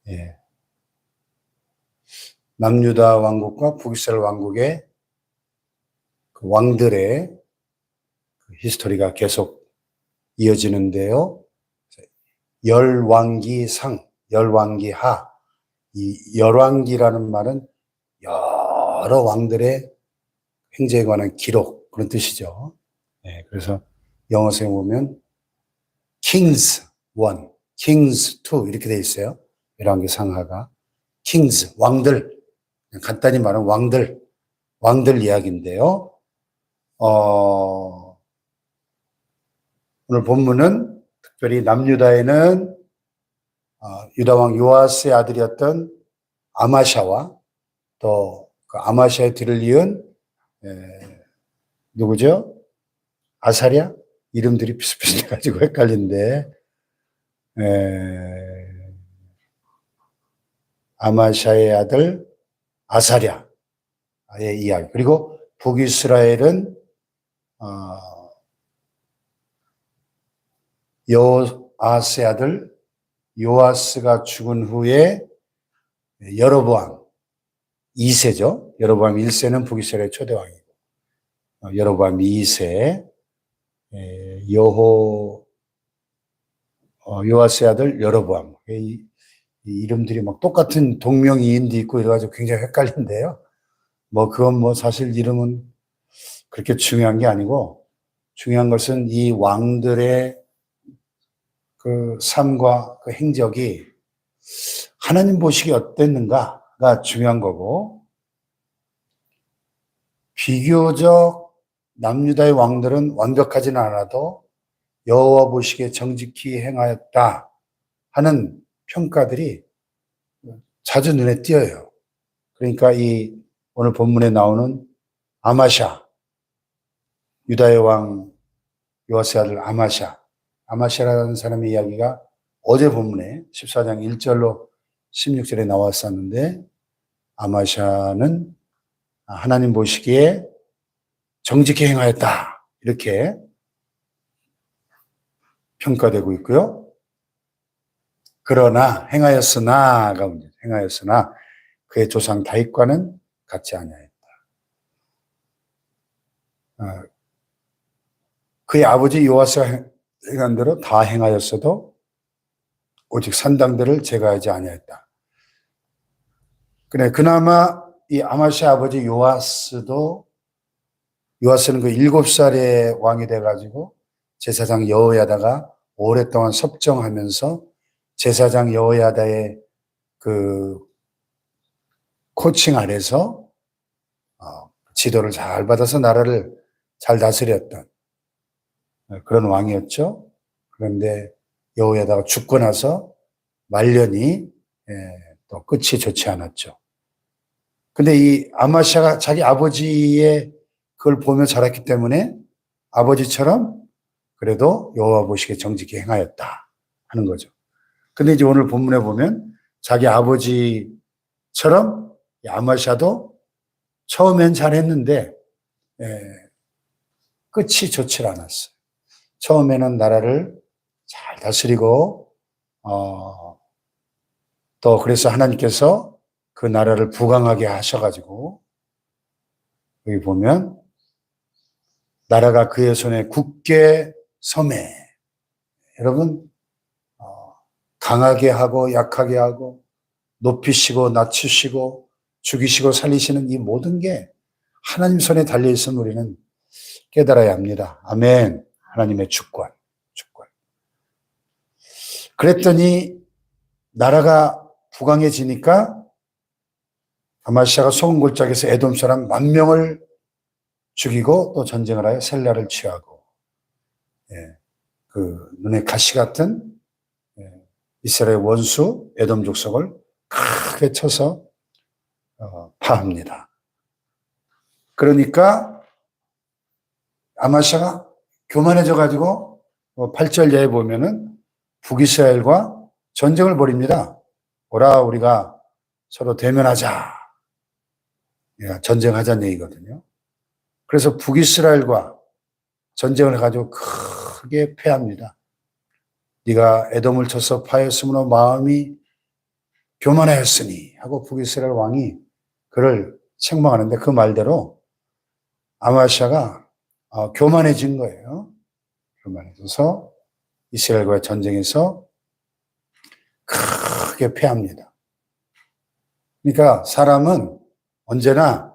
예. 남유다 왕국과 북이스라엘 왕국의 그 왕들의 그 히스토리가 계속 이어지는데요. 열왕기상, 열왕기하, 이 열왕기라는 말은 여러 왕들의 행적에 관한 기록, 그런 뜻이죠. 네, 그래서 영어에 보면 Kings 1, Kings 2 이렇게 돼 있어요. 열왕기 상하가 Kings, 왕들, 간단히 말하면 왕들 이야기인데요. 오늘 본문은 특별히 남유다에는 유다왕 요아스의 아들이었던 아마샤와 또 그 아마샤의 뒤를 이은 누구죠? 아사랴? 이름들이 비슷비슷해가지고 헷갈린데 아마샤의 아들 아사랴의 이야기. 그리고 북이스라엘은 요아스의 아들 요아스가 죽은 후에 여로보암 2세죠. 여로보암 1세는 북이스라엘의 초대왕이고 여로보암 2세 요아스의 아들 여로보암. 이 이름들이 막 똑같은 동명이인도 있고 이래가지고 굉장히 헷갈린데요. 그건 사실 이름은 그렇게 중요한 게 아니고 중요한 것은 이 왕들의 그 삶과 그 행적이 하나님 보시기에 어땠는가가 중요한 거고, 비교적 남유다의 왕들은 완벽하지는 않아도 여호와 보시기에 정직히 행하였다 하는 평가들이 자주 눈에 띄어요. 그러니까 이 오늘 본문에 나오는 아마샤, 유다의 왕 요아스의 아들 아마샤라는 사람의 이야기가 어제 본문에 14장 1절로 16절에 나왔었는데, 아마샤는 하나님 보시기에 정직히 행하였다 이렇게 평가되고 있고요. 그러나 행하였으나가 문제. 행하였으나 그의 조상 다윗과는 같지 아니하였다. 그의 아버지 요아스가 행한 대로 다 행하였어도 오직 산당들을 제거하지 아니하였다. 그래, 그나마 이 아마샤 아버지 요아스는 그 7살에 왕이 돼가지고 제사장 여호야다가 오랫동안 섭정하면서 제사장 여호야다의 그 코칭 아래서 지도를 잘 받아서 나라를 잘 다스렸던 그런 왕이었죠. 그런데 여호야다가 죽고 나서 말년이 또 끝이 좋지 않았죠. 근데 이 아마샤가 자기 아버지의 그걸 보며 자랐기 때문에 아버지처럼 그래도 여호와 보시기에 정직히 행하였다 하는 거죠. 근데 이제 오늘 본문에 보면 자기 아버지처럼 아마샤도 처음엔 잘했는데 끝이 좋지 않았어요. 처음에는 나라를 잘 다스리고 또 그래서 하나님께서 그 나라를 부강하게 하셔가지고 여기 보면 나라가 그의 손에 굳게 서매. 여러분 강하게 하고 약하게 하고 높이시고 낮추시고 죽이시고 살리시는 이 모든 게 하나님 손에 달려있음을 우리는 깨달아야 합니다. 아멘. 하나님의 주권. 그랬더니 나라가 부강해지니까 아마시아가 소금 골짜기에서 에돔 사람 10,000명을 죽이고 또 전쟁을 하여 셀라를 취하고 그 눈에 가시 같은 이스라엘 원수 에돔 족속을 크게 쳐서 파합니다. 그러니까 아마시아가 교만해져 가지고 8절 예에 보면은 북이스라엘과 전쟁을 벌입니다. 오라 우리가 서로 대면하자. 전쟁하자는 얘기거든요. 그래서 북이스라엘과 전쟁을 가지고 크게 패합니다. 네가 에돔을 쳐서 파였으므로 마음이 교만하였으니 하고 북이스라엘 왕이 그를 책망하는데 그 말대로 아마시아가 교만해진 거예요. 교만해져서 이스라엘과의 전쟁에서 크게 패합니다. 그러니까 사람은 언제나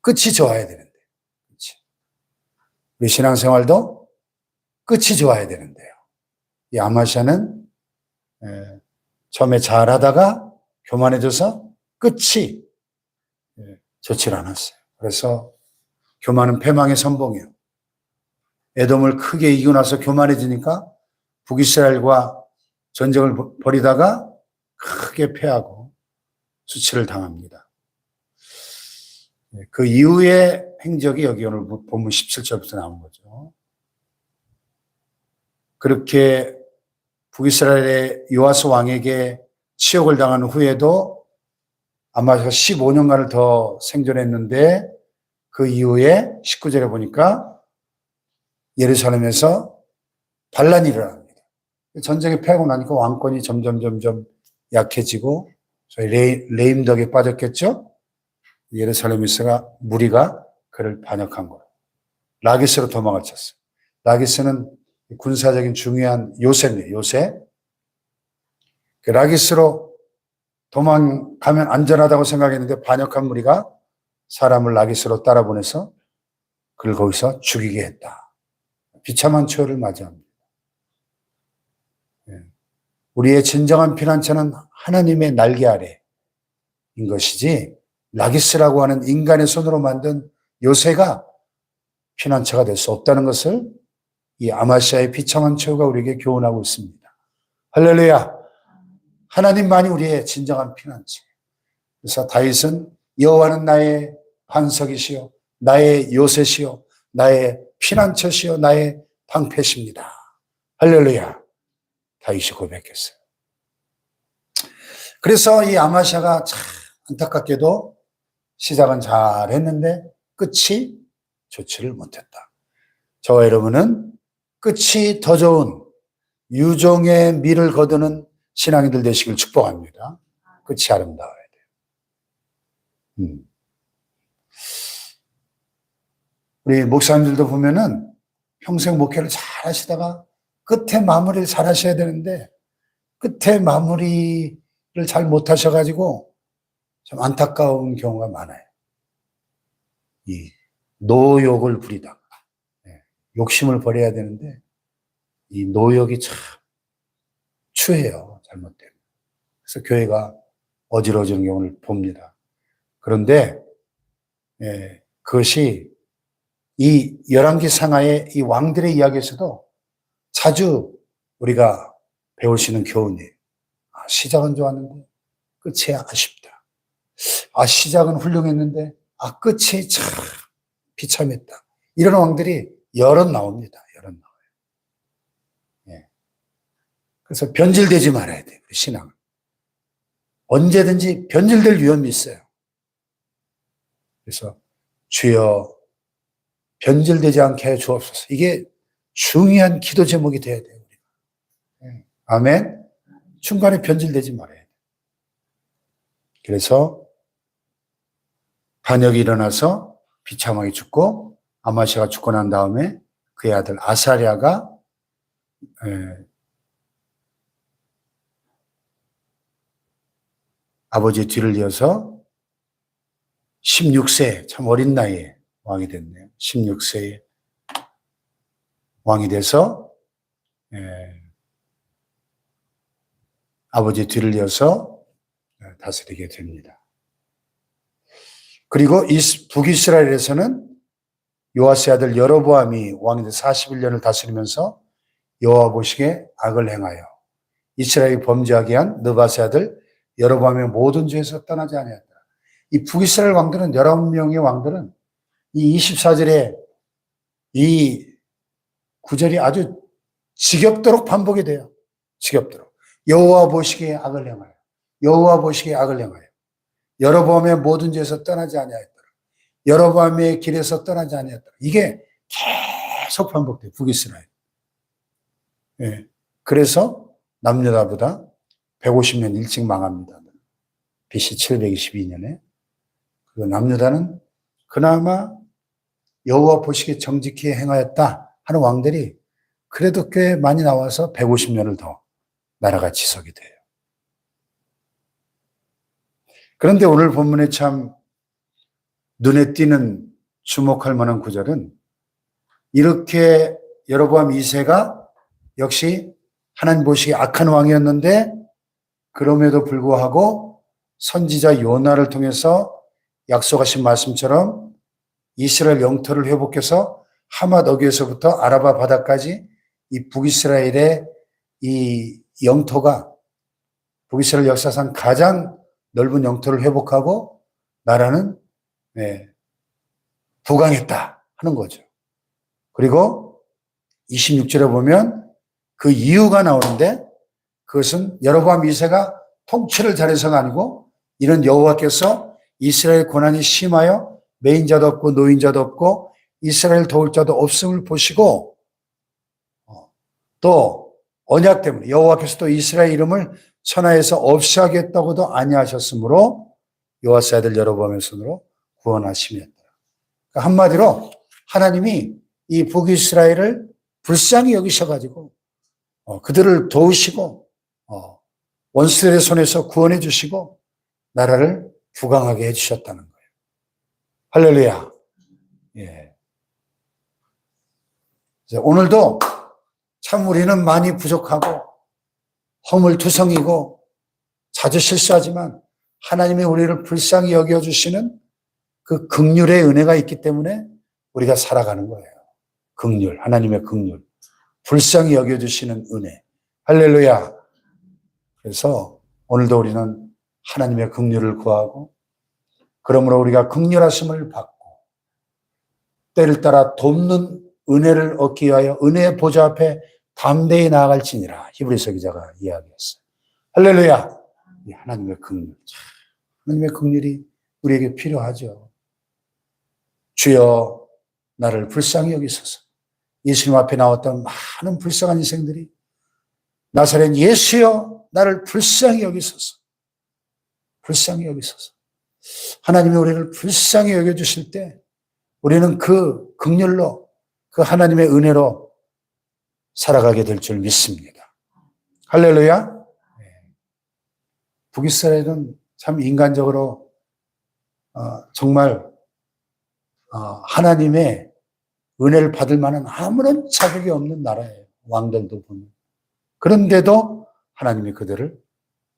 끝이 좋아야 되는데, 그치? 우리 신앙생활도 끝이 좋아야 되는데요. 이 아마시아는 처음에 잘하다가 교만해져서 끝이 좋지 않았어요. 그래서 교만은 패망의 선봉이에요. 에돔을 크게 이기고 나서 교만해지니까 북이스라엘과 전쟁을 벌이다가 크게 패하고 수치를 당합니다. 그 이후의 행적이 여기 오늘 본문 17절부터 나온 거죠. 그렇게 북이스라엘의 요아스 왕에게 치욕을 당한 후에도 아마 15년간을 더 생존했는데 그 이후에 19절에 보니까 예루살렘에서 반란이 일어납니다. 전쟁에 패하고 나니까 왕권이 점점 약해지고 저희 레임덕에 빠졌겠죠. 예루살렘에서가 무리가 그를 반역한 거예요. 라기스로 도망을 쳤어요. 라기스는 군사적인 중요한 요새입니다. 요새. 그 라기스로 도망가면 안전하다고 생각했는데 반역한 무리가 사람을 라기스로 따라보내서 그를 거기서 죽이게 했다. 비참한 처를 맞이합니다. 우리의 진정한 피난처는 하나님의 날개 아래인 것이지 라기스라고 하는 인간의 손으로 만든 요새가 피난처가 될 수 없다는 것을 이 아마시아의 비참한 처가 우리에게 교훈하고 있습니다. 할렐루야. 하나님만이 우리의 진정한 피난처. 그래서 다윗은 여호와는 나의 반석이시요 나의 요새시요 나의 피난처시요 나의 방패십니다. 할렐루야. 다윗이 고백했어요. 그래서 이 아마시아가 참 안타깝게도 시작은 잘했는데 끝이 좋지를 못했다. 저와 여러분은 끝이 더 좋은 유종의 미를 거두는 신앙인들 되시길 축복합니다. 끝이 아름다워야 돼요. 우리 목사님들도 보면은 평생 목회를 잘 하시다가 끝에 마무리를 잘 하셔야 되는데 끝에 마무리를 잘 못 하셔가지고 좀 안타까운 경우가 많아요. 이 노욕을 부리다가 욕심을 버려야 되는데 이 노욕이 참 추해요. 잘못되면. 그래서 교회가 어지러지는 경우를 봅니다. 그런데 그것이 이 열왕기 상하의 이 왕들의 이야기에서도 자주 우리가 배울 수 있는 교훈이에요. 시작은 좋았는데 끝이 아쉽다. 시작은 훌륭했는데 끝이 참 비참했다. 이런 왕들이 여럿 나옵니다. 여럿 나와요. 그래서 변질되지 말아야 돼요. 우리 신앙은. 언제든지 변질될 위험이 있어요. 그래서 주여 변질되지 않게 해 주옵소서. 이게 중요한 기도 제목이 돼야 돼요. 우리가. 아멘. 중간에 변질되지 말아야 돼요. 그래서 반역이 일어나서 비참하게 죽고 아마시아가 죽고 난 다음에 그의 아들 아사랴가 아버지의 뒤를 이어서 16세 참 어린 나이에 왕이 됐네요. 16세에 왕이 돼서 아버지의 뒤를 이어서 다스리게 됩니다. 그리고 북이스라엘에서는 요아스의 아들 여로보암이 왕이 돼서 41년을 다스리면서 여호와 보시기에 악을 행하여 이스라엘이 범죄하게 한 느밧의 아들 여로보암의 모든 죄에서 떠나지 아니하였다. 이 북이스라엘 왕들은 19명의 왕들은 이 24절에 이 구절이 아주 지겹도록 반복이 돼요. 지겹도록. 여호와 보시기에 악을 행하여 여호와 보시기에 악을 행하여 여로보암의 모든 죄에서 떠나지 아니하였더라. 여로보암의 길에서 떠나지 아니하였더라. 이게 계속 반복돼요. 북이스라엘. 그래서 남유다보다 150년 일찍 망합니다. BC 722년에. 그리고 남유다는 그나마 여호와 보시기에 정직히 행하였다 하는 왕들이 그래도 꽤 많이 나와서 150년을 더 나라가 지속이 돼요. 그런데 오늘 본문에 참 눈에 띄는 주목할 만한 구절은 이렇게 여로보암 2세가 역시 하나님 보시기에 악한 왕이었는데 그럼에도 불구하고 선지자 요나를 통해서 약속하신 말씀처럼 이스라엘 영토를 회복해서 하맛 어귀에서부터 아라바 바다까지 이 북이스라엘의 이 영토가 북이스라엘 역사상 가장 넓은 영토를 회복하고 나라는 부강했다 하는 거죠. 그리고 26절에 보면 그 이유가 나오는데 그것은 여로보암 2세가 통치를 잘해서가 아니고 이런 여호와께서 이스라엘 고난이 심하여 매인자도 없고 노인자도 없고 이스라엘 도울 자도 없음을 보시고 또 언약 때문에 여호와께서 또 이스라엘 이름을 천하에서 없이 하겠다고도 아니하셨으므로 요아스 아들 여로보암의 손으로 구원하심이었다. 그러니까 한마디로 하나님이 이 북이스라엘을 불쌍히 여기셔가지고 그들을 도우시고 원수들의 손에서 구원해 주시고 나라를 부강하게 해주셨다는 거예요. 할렐루야. 예. 오늘도 참 우리는 많이 부족하고 허물투성이고 자주 실수하지만 하나님이 우리를 불쌍히 여겨주시는 그 긍휼의 은혜가 있기 때문에 우리가 살아가는 거예요. 긍휼, 하나님의 긍휼. 불쌍히 여겨주시는 은혜. 할렐루야. 그래서 오늘도 우리는 하나님의 긍휼을 구하고 그러므로 우리가 긍휼하심을 받고 때를 따라 돕는 은혜를 얻기 위하여 은혜의 보좌 앞에 담대히 나아갈지니라. 히브리서 기자가 이야기했어요. 할렐루야. 하나님의 긍휼. 하나님의 긍휼이 우리에게 필요하죠. 주여 나를 불쌍히 여기소서. 예수님 앞에 나왔던 많은 불쌍한 인생들이 나사렛 예수여 나를 불쌍히 여기소서. 불쌍히 여기소서. 하나님이 우리를 불쌍히 여겨주실 때 우리는 그 긍휼로 그 하나님의 은혜로 살아가게 될 줄 믿습니다. 할렐루야. 북이스라엘은 참 인간적으로 정말 하나님의 은혜를 받을 만한 아무런 자격이 없는 나라예요. 왕들도 보면. 그런데도 하나님이 그들을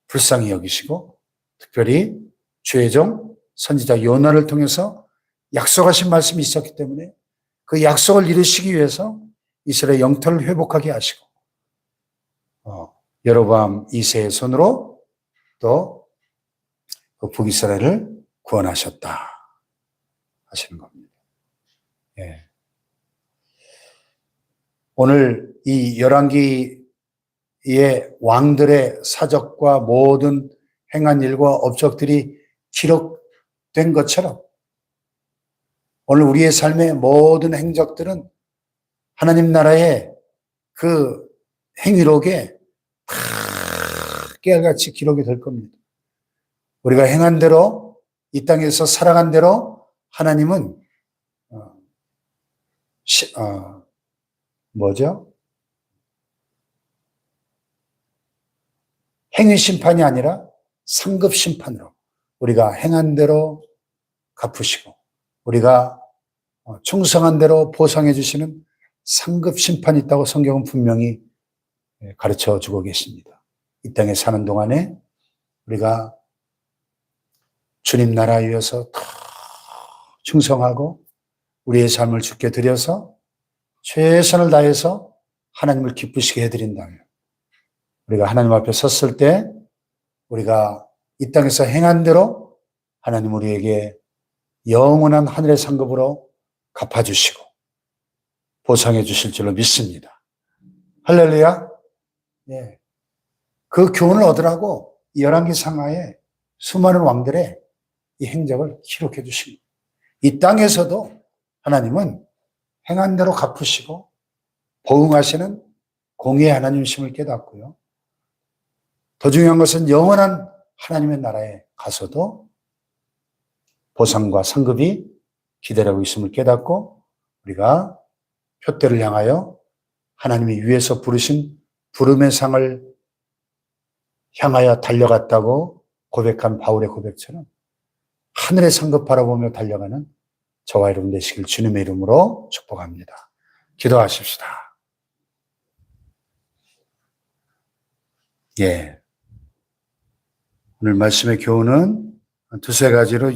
불쌍히 여기시고 특별히 주의 종 선지자 요나를 통해서 약속하신 말씀이 있었기 때문에 그 약속을 이루시기 위해서 이스라엘 영토를 회복하게 하시고 여로보암 2세의 손으로 또 그 북이스라엘을 구원하셨다 하시는 겁니다. 예. 오늘 이 열왕기의 왕들의 사적과 모든 행한 일과 업적들이 기록된 것처럼 오늘 우리의 삶의 모든 행적들은 하나님 나라의 그 행위록에 다 깨알같이 기록이 될 겁니다. 우리가 행한 대로 이 땅에서 살아간 대로 하나님은 행위 심판이 아니라 상급 심판으로 우리가 행한 대로 갚으시고 우리가 충성한 대로 보상해 주시는 상급 심판이 있다고 성경은 분명히 가르쳐 주고 계십니다. 이 땅에 사는 동안에 우리가 주님 나라 위해서 더 충성하고 우리의 삶을 주께 드려서 최선을 다해서 하나님을 기쁘시게 해드린다면 우리가 하나님 앞에 섰을 때 우리가 이 땅에서 행한 대로 하나님 우리에게 영원한 하늘의 상급으로 갚아주시고 보상해 주실 줄로 믿습니다. 할렐루야. 예. 그 교훈을 얻으라고 열왕기 상하에 수많은 왕들의 이 행적을 기록해 주십니다. 이 땅에서도 하나님은 행한 대로 갚으시고 보응하시는 공의의 하나님이심을 깨닫고요. 더 중요한 것은 영원한 하나님의 나라에 가서도 보상과 상급이 기다리고 있음을 깨닫고 우리가 표대를 향하여 하나님이 위에서 부르신 부름의 상을 향하여 달려갔다고 고백한 바울의 고백처럼 하늘의 상급 바라보며 달려가는 저와 여러분 되시길 주님의 이름으로 축복합니다. 기도하십시다. 예. 오늘 말씀의 교훈은 두세 가지로